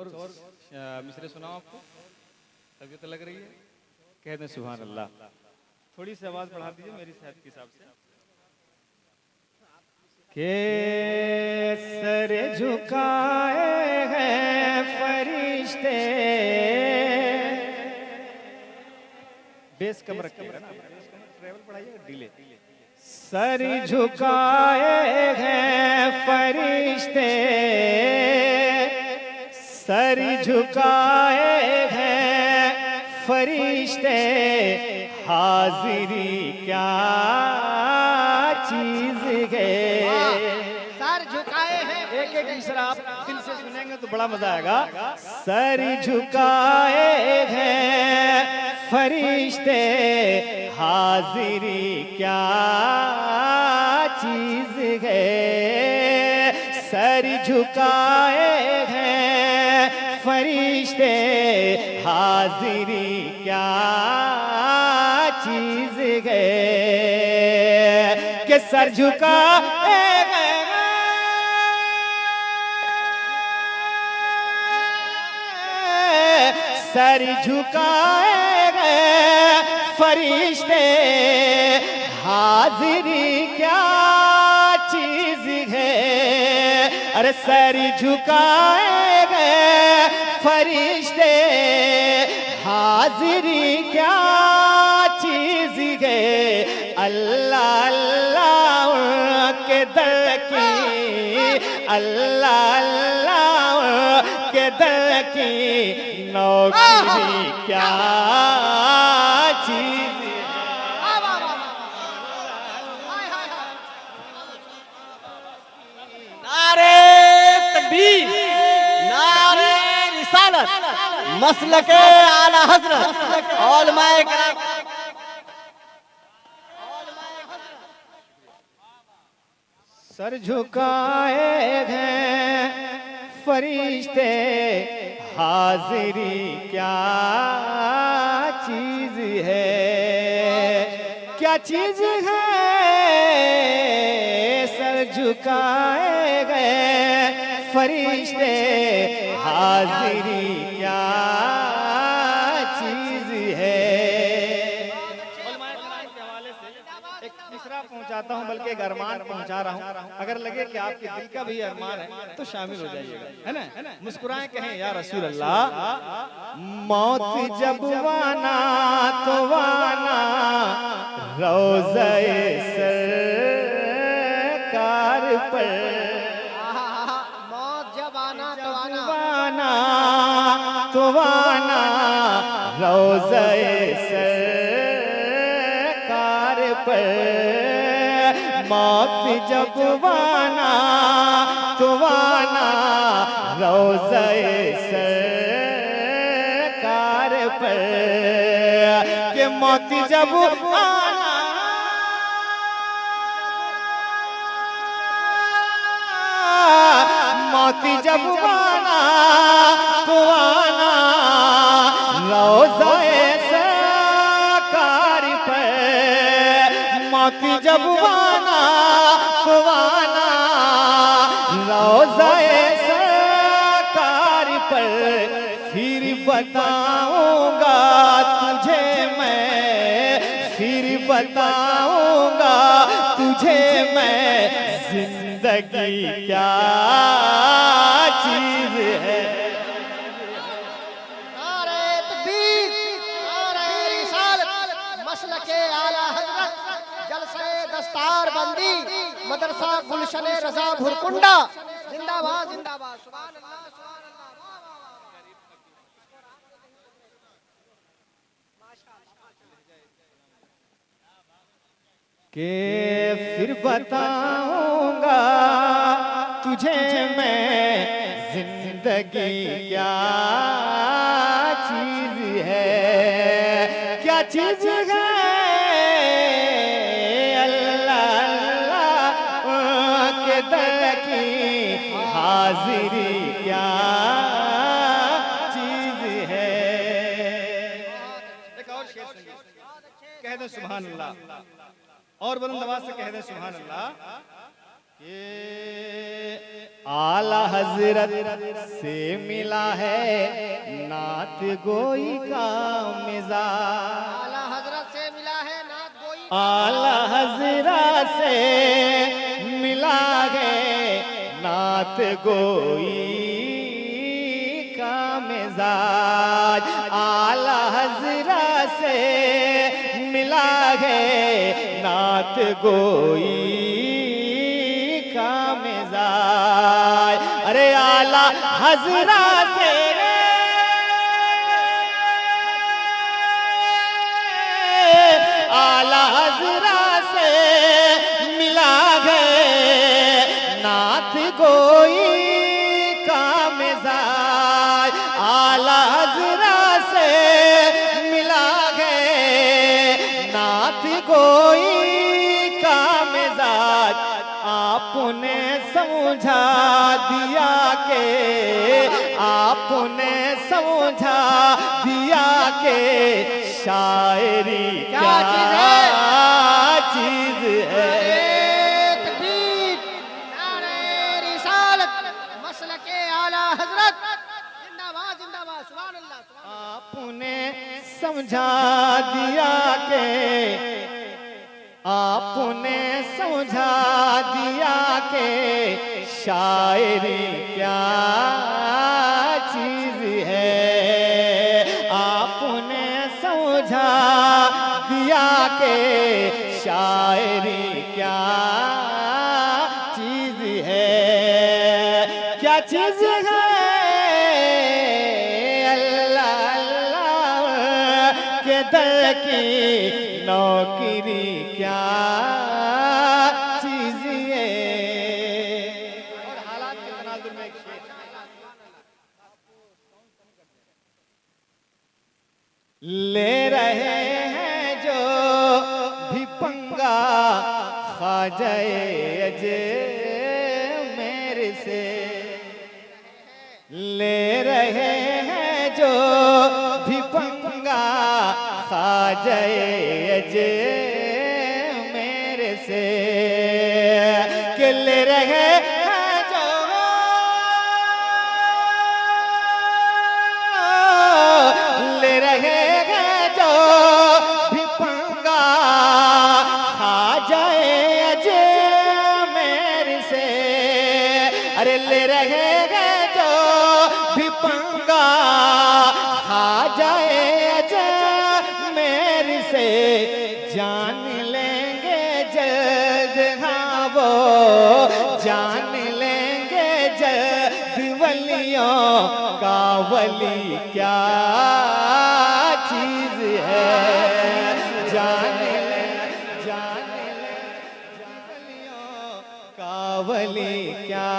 और मिसरे सुनाओ आपको, तबीयत लग रही है, कह दें सुभान अल्लाह। थोड़ी सी आवाज बढ़ा दीजिए मेरी सेहत के हिसाब से। के सर झुकाए हैं फरिश्ते, बेस कम रखिएगा ना, ट्रेवल बढ़ाइएगा, डिले। सर झुकाए हैं फरिश्ते, सर झुकाए हैं फरिश्ते, हाजिरी क्या चीज है। सर झुकाए हैं, एक एक मिसरा आप दिल से सुनेंगे तो बड़ा मजा आएगा। सर झुकाए हैं फरिश्ते, हाजिरी क्या चीज है। सर झुकाए हैं फरिश्ते, हाजिरी क्या चीज है। कि सर झुकाए सर झुकाए गए फरिश्ते, हाजिरी क्या चीज है। अरे सर झुकाए गए फरिश्ते, हाजिरी क्या चीज है। अल्लाह अल्लाह के दर की, अल्लाह अल्लाह के दर की नौकरी क्या चीज है। नारे तकबीर, नारे रिसालत, मसलके आला हजरत, औलमाए किराम। सर झुकाए हैं फरिश्ते, हाजिरी क्या चीज है। क्या चीज है। सर झुकाए गए फरिश्ते, हाजिरी क्या चीज है। एक मिसरा पहुंचाता हूं, बल्कि एक अरमान पहुंचा रहा हूं। अगर लगे कि आपके दिल का भी अरमान है तो शामिल हो जाइएगा, है ना। मुस्कुराएं, कहें या रसूल अल्लाह। मौत जब वाना तो वाना, रोज़े सरकार पर। मौत जब आना तो आना, वाना तो वाना, रोज़े सरकार पर। मौत जब वाना तो वाना, रोज़े सरकार पर। कि मौत जब आना, मौत जब आना तो आना, रोज़े सरकार पर। मौत जब आना तो आना, रोज़े सरकार पर। फिर बताऊंगा तुझे मैं, फिर बताऊंगा तुझे मैं, जिंदगी क्या चीज है। नारे तकबीर, नारे रिसालत, मसलके आला हजरत, जलसे दस्तार बंदी, मदरसा गुलशन रजा भुरकुंडा, जिंदाबाद जिंदाबाद। सुभान अल्लाह, सुभान अल्लाह। के फिर बताऊंगा तुझे मैं, जिंदगी क्या चीज है। क्या चीज है। अल्लाह अल्लाह के दर की हाजिरी क्या चीज है। एक और शेर सुनिए, कह दो सुभान अल्लाह, और बुलंद आवाज से कह दे सुभान अल्लाह। आला हजरत से मिला है नात गोई का मिजाज। आला हजरत से मिला है नात गोई। आला हजरत से मिला है नात गोई का मिजाज। आला हजरत से मिला है नात गोई का मिजाज। अरे आला हजरत से आला हजरत से मिला है नात गोई का मिजाज। आला हजरत से मिला है नात गोई का मिजाज। आपने समझा दिया के आपने समझा दिया के शायरी क्या चीज है। तकबीर, नारे रिसालत, मसलके आला हजरत, जिंदाबाद जिंदाबाद, सुभान अल्लाह सुभान अल्लाह। आपने समझा दिया के आपने समझा दिया के शायरी क्या चीज है। आपने समझा दिया के शायरी क्या चीज है। क्या चीज है अल्लाह अल्लाह के दर की नौकरी क्या चीज है। और हालात के तनाजुर में एक शेर। ले रहे हैं जो भी पंगा ख्वाजाए अजमेर से। ले रहे हैं जो भी पंगा ख्वाजाए अजमेर से। कि ले रहे हैं जो ले रहे हैं जो भी पंगा ख्वाजाए अजमेर से। अरे ले रहे हैं जो भी पंगा ख्वाजाए अजमेर से। जान लेंगे जल्द हाँ वो जान लेंगे जल्द वलियों का वली क्या चीज है। जान ले वलियों का वली क्या